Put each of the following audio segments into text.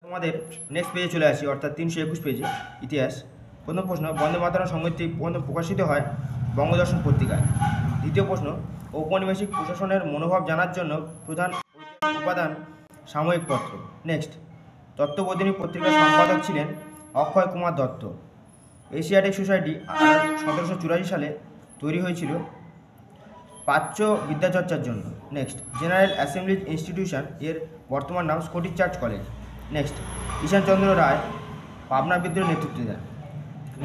আমাদের নেক্সট পেজে চলে আসি, অর্থাৎ 321 পেজে ইতিহাস। প্রথম প্রশ্ন, বন্দে মাতরম সংগীতটি প্রকাশিত হয় বঙ্গদর্শন পত্রিকায়। দ্বিতীয় প্রশ্ন, ঔপনিবেশিক প্রশাসনের মনোভাব জানার জন্য প্রধান উপাদান সাময়িক পত্র। নেক্সট, তত্ত্ববোধিনী পত্রিকার সম্পাদক ছিলেন অক্ষয় কুমার দত্ত। এশিয়াটিক সোসাইটি 1784 সালে তৈরি হয়েছিল প্রাচ্য বিদ্যাচর্চার জন্য। নেক্সট, জেনারেল অ্যাসেম্বলি ইনস্টিটিউশন এর বর্তমান নাম Scottish church college. Next, Ishanchandra Roy Pabna বিদ্রোহের নেতৃত্ব দেন।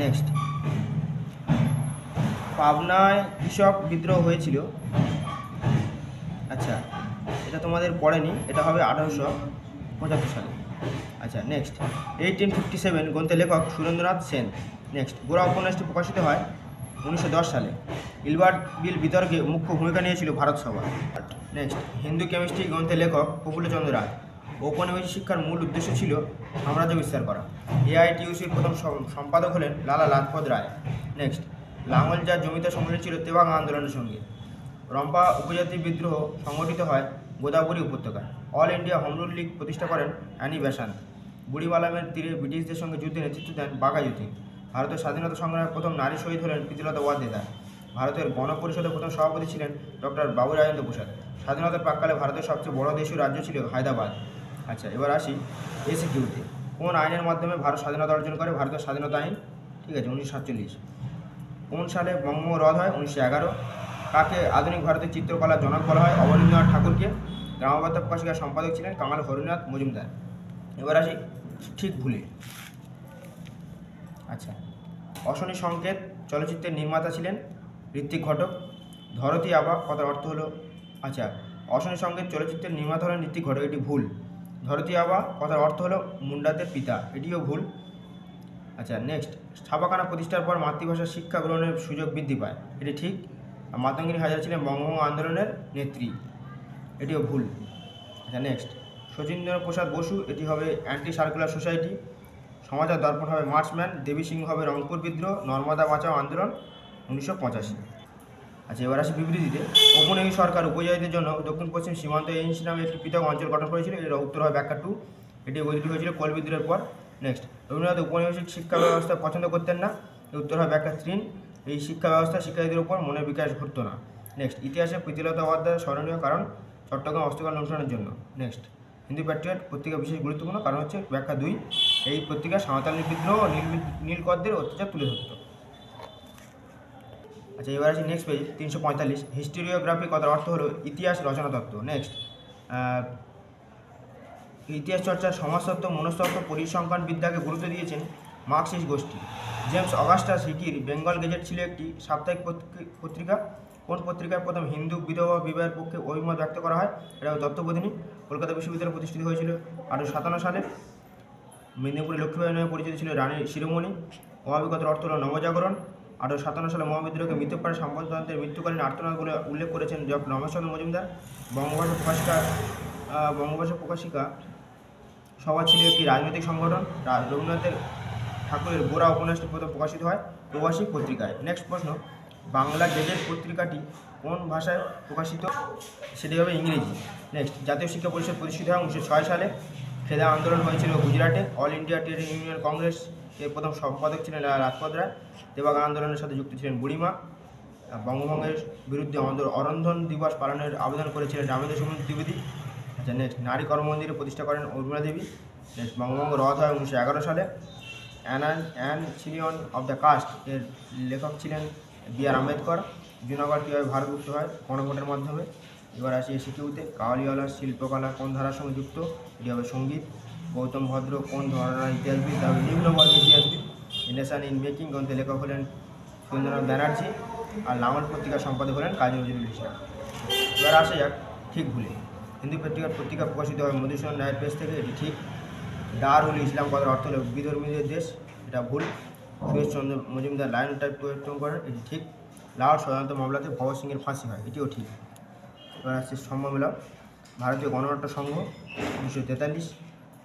নেক্সট, পাবনায় কৃষক বিদ্রোহ হয়েছিল। আচ্ছা, এটা তোমাদের পড়েনি, এটা হবে 1875 সালে। আচ্ছা, নেক্সট, 1857 গ্রন্থের লেখক সুরেন্দ্রনাথ সেন। নেক্সট, গোরা উপন্যাসটি প্রকাশিত হয় 1910 সালে। ইলবার্ট বিল বিতর্কে মুখ্য ভূমিকা নিয়েছিল ভারত সভা। নেক্সট, হিন্দু কেমিস্ট্রি গ্রন্থের লেখক প্রফুল্লচন্দ্র রায়। ঔপনিবেশিক শিক্ষার মূল উদ্দেশ্য ছিল সাম্রাজ্য বিস্তার করা। এআইটিইউসির প্রথম সম্পাদক হলেন লালা লাজপত রায়। নেক্সট, লাঙ্গল যার জমিতে সম্মিলিত ছিল তেবাং আন্দোলনের সঙ্গে। রম্পা উপজাতি বিদ্রোহ সংগঠিত হয় গোদাবরী উপত্যকায়। All India home rule League প্রতিষ্ঠা করেন অ্যানি বেসান্ত। বুড়িমালামের তীরে ব্রিটিশদের সঙ্গে যুদ্ধে নেতৃত্ব দেন বাঘাযতীন। ভারতের স্বাধীনতা সংগ্রামের প্রথম নারী শহীদ হলেন প্রীতিলতা ওয়াদ্দেদার। ভারতের গণপরিষদের প্রথম সভাপতি ছিলেন ডক্টর বাবু রাজেন্দ্র প্রসাদ। স্বাধীনতার প্রাক্কালে ভারতের সবচেয়ে বড় দেশীয় রাজ্য ছিল হায়দ্রাবাদ। আচ্ছা, এবার আসি এসিকিউতে। কোন আইনের মাধ্যমে ভারত স্বাধীনতা অর্জন করে? ভারতের স্বাধীনতা আইন, ঠিক আছে, 1947। কোন সালে বঙ্গভঙ্গ রদ হয়? 1911। কাকে আধুনিক ভারতের চিত্রকলার জনক বলা হয়? অবনীন্দ্রনাথ ঠাকুরকে। গ্রামবার্তা প্রকাশিকার সম্পাদক ছিলেন কামাল হরিনাথ মজুমদার। এবার আসি ঠিক ভুলে। আচ্ছা, অশনি সংকেত চলচ্চিত্রের নির্মাতা ছিলেন ঋত্বিক ঘটক। ধরতী আবা কথার অর্থ হলো, আচ্ছা, অশনি সংকেত চলচ্চিত্রের নির্মাতা হলেন ঋত্বিক ঘটক, এটি ভুল। ধরতী আবা কথার অর্থ হলো মুন্ডাতের পিতা, এটিও ভুল। আচ্ছা, নেক্সট, ছাপাখানা প্রতিষ্ঠার পর মাতৃভাষার শিক্ষা গ্রহণের সুযোগ বৃদ্ধি পায়, এটি ঠিক। মাতঙ্গিনী হাজরা ছিলেন বঙ্গভঙ্গ আন্দোলনের নেত্রী, এটিও ভুল। আচ্ছা, নেক্সট, শচীন্দ্র প্রসাদ বসু, এটি হবে অ্যান্টি সার্কুলার সোসাইটি। সমাচার দর্পণ হবে মার্চম্যান। দেবী সিংহ হবে রংপুর বিদ্রোহ। নর্মদা বাঁচাও আন্দোলন 1985। আচ্ছা, এবার আসি বিবৃতিতে। ঔপনিবেশিক সরকার উপজাতিদের জন্য দক্ষিণ পশ্চিম সীমান্ত এজেন্সি নামে একটি পৃথক অঞ্চল গঠন করেছিল, এর উত্তর হয় ব্যাখ্যা 2। এটি গঠিত হয়েছিল কোল বিদ্রোহের পর। নেক্সট, রবীন্দ্রনাথ ঔপনিবেশিক শিক্ষা ব্যবস্থা পছন্দ করতেন না, এর উত্তর হয় ব্যাখ্যা 3। এই শিক্ষা ব্যবস্থা শিক্ষার্থীদের উপর মনের বিকাশ ঘটতো না। নেক্সট, ইতিহাসে প্রীতিলতা ওয়াদ্দেদার স্মরণীয় কারণ চট্টগ্রাম অস্ত্রকাল অনুষ্ঠানের জন্য। নেক্সট, হিন্দু প্যাট্রিয়ট পত্রিকা বিশেষ গুরুত্বপূর্ণ কারণ হচ্ছে ব্যাখ্যা 2। এই পত্রিকা সাঁওতালি বিদ্রোহ ও নীলকরদের অত্যাচার তুলে ধরত। আচ্ছা, এবার আসি নেক্সট পেজ 345। হিস্টোরিওগ্রাফি কথার অর্থ হলো ইতিহাস রচনা তত্ত্ব। নেক্সট, ইতিহাস চর্চার সমাজতত্ত্ব, মনস্তত্ত্ব, পরিসংখ্যান বিদ্যাকে গুরুত্ব দিয়েছেন মার্কসিস্ট গোষ্ঠী। জেমস অগাস্টাস হিকির বেঙ্গল গেজেট ছিল একটি সাপ্তাহিক পত্রিকা। কোন পত্রিকায় প্রথম হিন্দু বিধবা বিবাহের পক্ষে অভিমত ব্যক্ত করা হয়? এটা তত্ত্ববোধিনী। কলকাতা বিশ্ববিদ্যালয় প্রতিষ্ঠিত হয়েছিল 1857 সালে। মেদিনীপুরে লক্ষ্মীবাই নামে পরিচিত ছিল রানী শিরোমণি। অভাবিকতার অর্থ হল নবজাগরণ। 1857 সালে মহাবিদ্রোহকে মৃত্যুপারে সামন্ততন্ত্রের মৃত্যুকালীন আর্তনাদ বলে উল্লেখ করেছেন ডক্টর রমেশচন্দ্র মজুমদার। বঙ্গভাষা প্রকাশিকা সভা ছিল একটি রাজনৈতিক সংগঠন। রবীন্দ্রনাথের ঠাকুরের গোরা উপন্যাসটি প্রথম প্রকাশিত হয় প্রবাসী পত্রিকায়। নেক্সট প্রশ্ন, বাংলা গেজেট পত্রিকাটি কোন ভাষায় প্রকাশিত? সেটি হবে ইংরেজি। নেক্সট, জাতীয় শিক্ষা পরিষদ প্রতিষ্ঠিত হয় 1906 সালে। খেদা আন্দোলন হয়েছিল গুজরাটে। All India trade union Congress এর প্রথম সম্পাদক ছিলেন লাজপত রায়। তেবাং আন্দোলনের সাথে যুক্ত ছিলেন বুড়িমা। বঙ্গভঙ্গের বিরুদ্ধে অরন্ধন দিবস পালনের আবেদন করেছিলেন রামেন্দ্র সুমন্ত দ্বিবেদী। আচ্ছা, নেক্সট, নারী কর্মমন্দিরে প্রতিষ্ঠা করেন উর্মিলা দেবী। নেক্সট, বঙ্গভঙ্গ রদ হয় 1911 সালে। অ্যানসিলিয়ন অফ দ্য কাস্ট এর লেখক ছিলেন বি.আর. আম্বেদকর। জুনাগড় কীভাবে ভারতভুক্ত হয়? গণভোটের মাধ্যমে। এবার আসি এসিকিউতে। কাওয়ালিওয়ালা শিল্পকলা কোন ধারার সঙ্গে যুক্ত? এটি হবে সঙ্গীত। গৌতম ভদ্র কোন ধরনের ইতিহাসবিদ? তা হবে নিম্নবর্গের ইতিহাসবিদ। নেশন ইন মেকিং গ্রন্থের লেখক হলেন সুরেন্দ্রনাথ ব্যানার্জি। আর লাঙল পত্রিকার সম্পাদক হলেন কাজী নজরুল ইসলাম। এবার আসা যাক ঠিক ভুলে। হিন্দু পত্রিকা প্রকাশিত হয় মধুসূদন রায়ের প্রেস থেকে, এটি ঠিক। দারুল ইসলাম কথার অর্থ হল বিধর্মীদের দেশ, এটা ভুল। সুরেশচন্দ্র মজুমদার লায়ন টাইপ প্রবর্তন করেন, এটি ঠিক। লাহোর ষড়যন্ত্র মামলাতে ভগৎ সিংয়ের ফাঁসি হয়, এটিও ঠিক। এবার আসছে সম্ভাবনা। ভারতীয় গণনাট্য সংঘ 1943।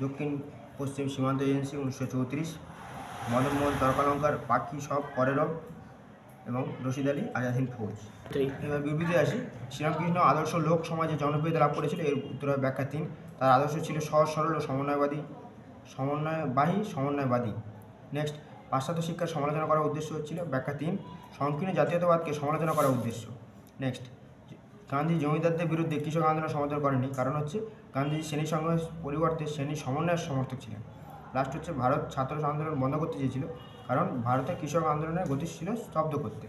দক্ষিণ পশ্চিম সীমান্ত এজেন্সি 1934। মদন মোহন তর্কালঙ্কার, পাখি সব পরেরব এবং রশিদ আলী আজাদ হিন্দ ফৌজ। এবার বিবৃতি আসি। শ্রীরামকৃষ্ণ আদর্শ লোক সমাজে জনপ্রিয়তা লাভ করেছিল, এর উত্তর হবে ব্যাখ্যা 3। তার আদর্শ ছিল সহজ সরল ও সমন্বয়বাদী সমন্বয়বাদী। নেক্সট, পাশ্চাত্য শিক্ষার সমালোচনা করার উদ্দেশ্য হচ্ছিল। ব্যাখ্যা 3, সংকীর্ণ জাতীয়তাবাদকে সমালোচনা করার উদ্দেশ্য। নেক্সট, গান্ধী জমিদারদের বিরুদ্ধে কৃষক আন্দোলন সমর্থন করেননি, কারণ হচ্ছে গান্ধীজি শ্রেণী সংঘর্ষের পরিবর্তে শ্রেণী সমন্বয়ের সমর্থক ছিলেন। লাস্ট হচ্ছে, ভারত ছাত্র আন্দোলন বন্ধ করতে চেয়েছিল, কারণ ভারতে কৃষক আন্দোলনের গতি ছিল স্তব্ধ করতে।